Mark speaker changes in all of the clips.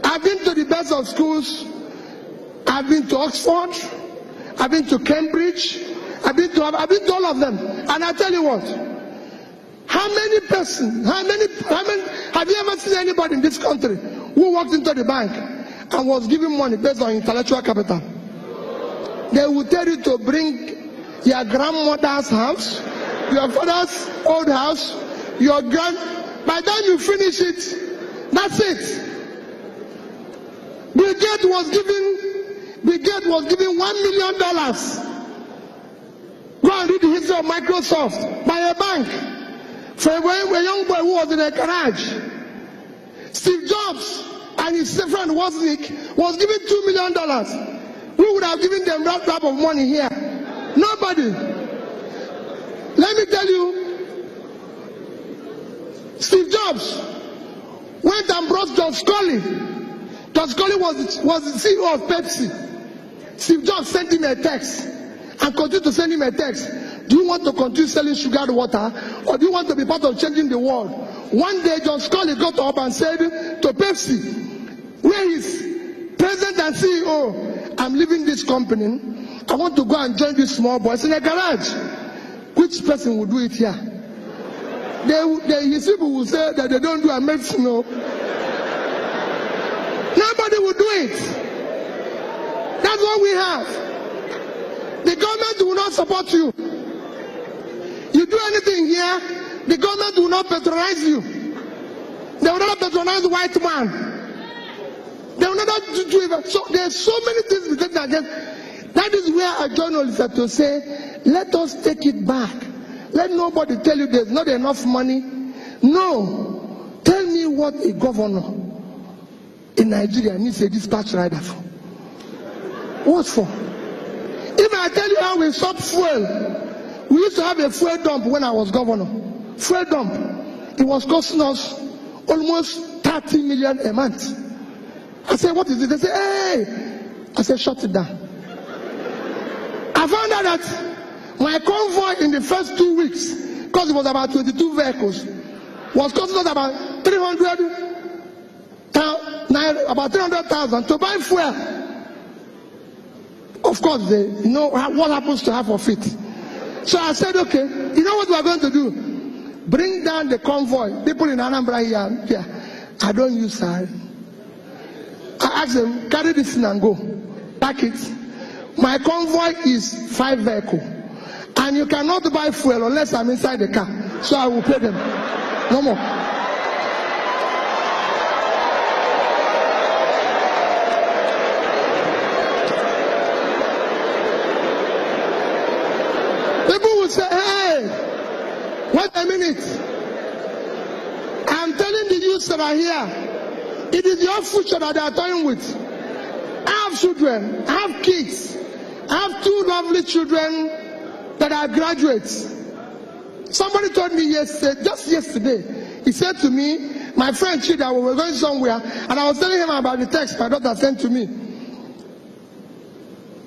Speaker 1: I've been to the best of schools. I've been to Oxford. I've been to Cambridge. I've been to all of them. And I tell you what, how many have you ever seen anybody in this country who walked into the bank and was given money based on intellectual capital? They will tell you to bring your grandmother's house, your father's old house, by the time you finish it, that's it. Bill Gates was given $1 million. Go and read the history of Microsoft by a bank for a young boy who was in a garage. Steve Jobs and his friend Wozniak was given $2 million. Who would have given them that type of money here? Nobody. Let me tell you, Steve Jobs went and brought John Scully. John Scully was the CEO of Pepsi. Steve Jobs sent him a text and continued to send him a text. Do you want to continue selling sugared water, or do you want to be part of changing the world? One day, John Scully got up and said to Pepsi, where is President and CEO? I'm leaving this company. I want to go and join these small boys in a garage. Which person will do it here? His people will say that they don't do a medicine. No. Nobody will do it. That's what we have. The government will not support you. You do anything here, the government will not patronize you. They will not patronize the white man. They will not do it. So there's so many things we take against. That is where a journalist had to say, let us take it back. Let nobody tell you there's not enough money. No. Tell me what a governor in Nigeria needs a dispatch rider for. What for? If I tell you how we stop fuel, we used to have a fuel dump when I was governor. Fuel dump. It was costing us almost 30 million a month. I said, what is it? They say, hey. I said, shut it down. I found out that my convoy in the first 2 weeks, because it was about 22 vehicles, was costing us about 300,000 to buy fuel. Of course, you know what happens to half of it. So I said, okay, you know what we are going to do? Bring down the convoy. People in Anambra here, I don't use side. I asked them, carry this in and go. Pack it. My convoy is 5 vehicles. And you cannot buy fuel unless I'm inside the car. So I will pay them. No more. People will say, hey, wait a minute. I'm telling the youths that are here, it is your future that they are toying with. I have children, I have kids. I have 2 lovely children that are graduates. Somebody told me yesterday, just yesterday, he said to me, my friend Chida, we were going somewhere, and I was telling him about the text my daughter sent to me.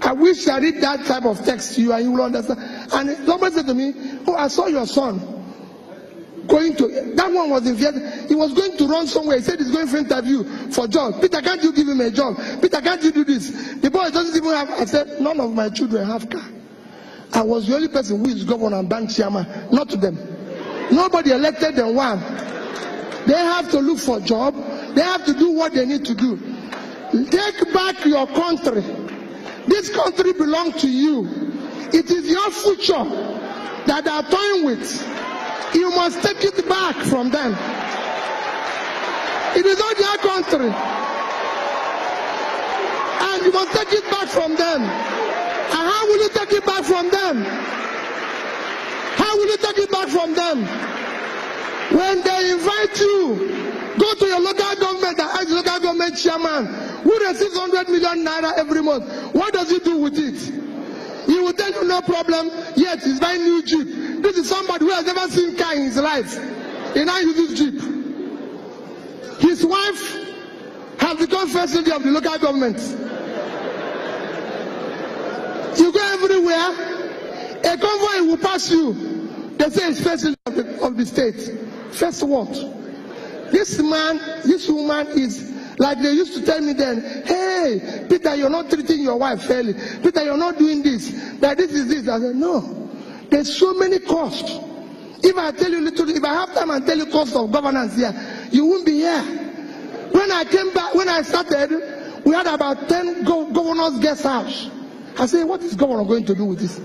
Speaker 1: I wish I read that type of text to you and you will understand. And somebody said to me, oh, I saw your son going to, that one was in Vietnam. He was going to run somewhere. He said he's going for interview for job. Peter, can't you give him a job? Peter, can't you do this? The boy doesn't even have, I said, none of my children have car. I was the only person who is governor and bank chairman, not to them. Nobody elected them one. They have to look for a job. They have to do what they need to do. Take back your country. This country belongs to you. It is your future that they are toying with. You must take it back from them. It is not your country. And you must take it back from them. And how will you take it back from them? How will you take it back from them? When they invite you, go to your local government and ask the local government chairman who receives 100 million naira every month. What does he do with it? He will tell you no problem, yet he's buying new Jeep. This is somebody who has never seen car in his life. He now uses Jeep. His wife has become first lady of the local government. You go everywhere, a convoy will pass you. They say it's first lady of the state. First what? This man, this woman is Like they used to tell me then, hey, Peter, you're not treating your wife fairly. Peter, you're not doing this. That this is this. I said, no. There's so many costs. If I tell you literally, if I have time and tell you cost of governance here, you won't be here. When I came back, when I started, we had about 10 governors' guest house. I said, what is governor going to do with this?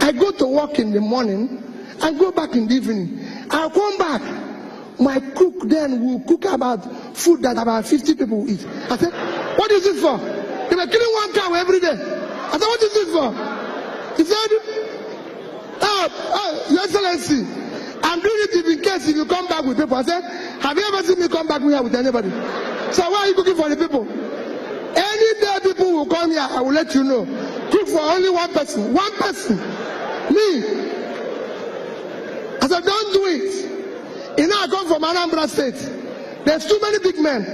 Speaker 1: I go to work in the morning, I go back in the evening. I'll come back. My cook then will cook about food that about 50 people will eat. I said, what is this for? They were killing one cow every day. I said, what is this for? He said, Your Excellency, I'm doing it in case if you come back with people. I said, have you ever seen me come back here with anybody? So why are you cooking for the people? Any day people will come here, I will let you know. Cook for only one person. One person. Me. I said, don't do it. You know, I come from Anambra State. There's too many big men.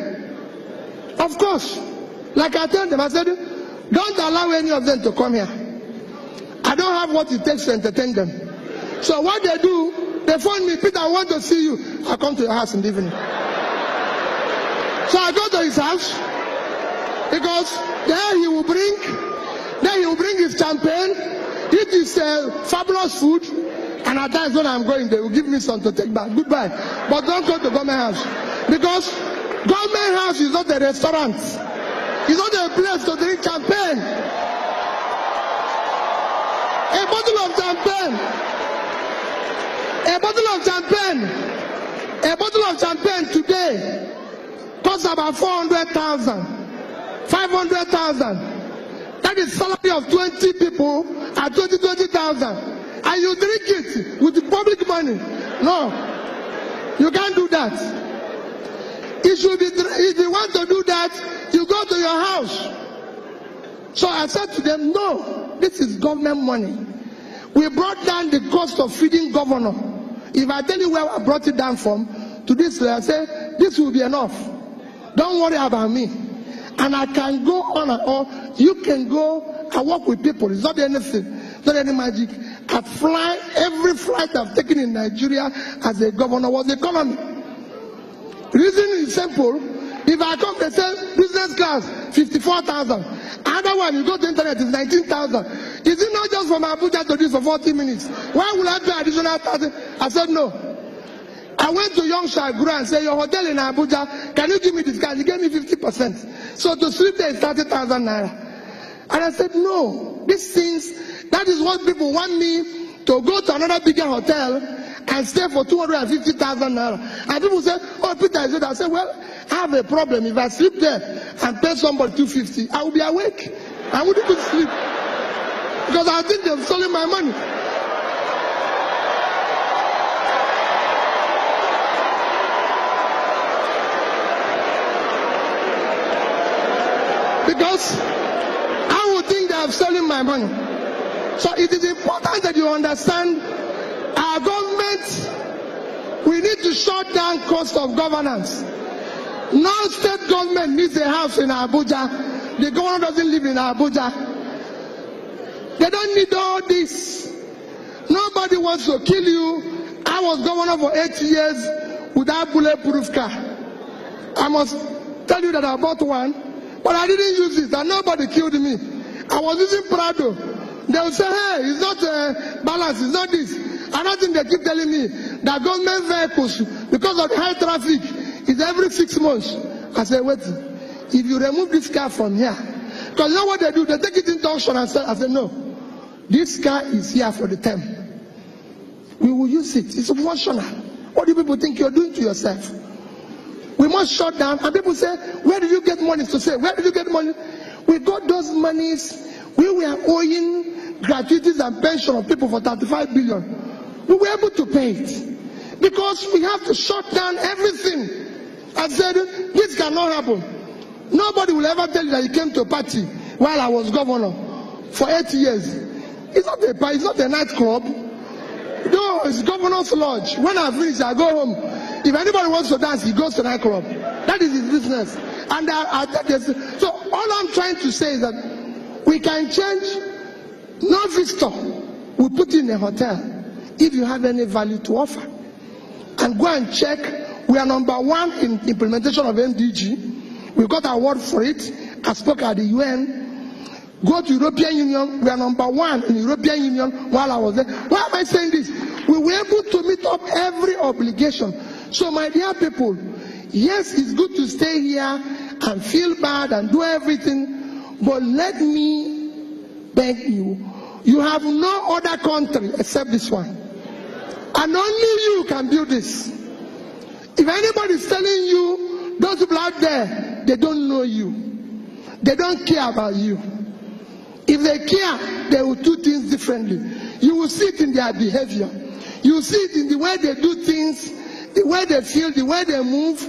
Speaker 1: Of course. Like I told them, I said, don't allow any of them to come here. I don't have what it takes to entertain them. So what they do, they phone me, Peter, I want to see you. I come to your house in the evening. So I go to his house, because there he will bring his champagne, eat his fabulous food, and at times when I'm going, they will give me some to take back. Goodbye. But don't go to government house, because government house is not a restaurant. It's not a place to drink champagne. A bottle of champagne today costs about 400,000, 500,000. That is salary of 20 people at 20,000. And you drink it with the public money. No, you can't do that. It should be, if you want to do that, you go to your house. So I said to them, no, this is government money. We brought down the cost of feeding governor. If I tell you where I brought it down from, to this, I say, this will be enough. Don't worry about me. And I can go on and on. You can go and work with people. It's not anything, not any magic. I fly, every flight I've taken in Nigeria as a governor was economy. The reason is simple. If I come, they say business class, 54,000. Another one, you go to internet, is 19,000. Is it not just from Abuja to this for 40 minutes? Why will I pay additional 1,000? I said no. I went to Young Shaguru and said, your hotel in Abuja, can you give me this guy? He gave me 50%. So to sleep there is 30,000 naira. And I said, no, these things, that is what people want me to go to another bigger hotel and stay for 250,000 naira. And people say, oh, Peter, I said, well, I have a problem. If I sleep there and pay somebody 250, I will be awake. I wouldn't even sleep. Because I think they've stolen my money. Because I would think they have stolen my money. So it is important that you understand our government, we need to shut down cost of governance. Now state government needs a house in Abuja. The governor doesn't live in Abuja. They don't need all this. Nobody wants to kill you. I was governor for 8 years without bulletproof car. I must tell you that I bought one, but I didn't use it, and nobody killed me. I was using Prado. They will say, hey, it's not balance, it's not this. Another thing they keep telling me, that government vehicles, because of the high traffic, is every 6 months. I said, wait, if you remove this car from here, because you know what they do? They take it into auction and sell. I said, no, this car is here for the term. We will use it. It's functional. What do people think you're doing to yourself? We must shut down. And people say, where did you get money? To say, where did you get money? We got those monies. We were owing gratuities and pension of people for 35 billion. We were able to pay it. Because we have to shut down everything. I said, this cannot happen. Nobody will ever tell you that he came to a party while I was governor for 8 years. It's not a party, it's not a nightclub. No, it's governor's lodge. When I finish, I go home. If anybody wants to dance, he goes to nightclub. That is his business. And so all I'm trying to say is that we can change. No visitor will put in a hotel if you have any value to offer. And go and check. We are #1 in implementation of MDG. We got an award for it. I spoke at the UN. Go to European Union. We are #1 in the European Union while I was there. Why am I saying this? We were able to meet up every obligation. So my dear people, yes, it's good to stay here and feel bad and do everything, but let me beg you, you have no other country except this one. And only you can build this. If anybody is telling you, those people out there, they don't know you. They don't care about you. If they care, they will do things differently. You will see it in their behavior. You will see it in the way they do things, the way they feel, the way they move.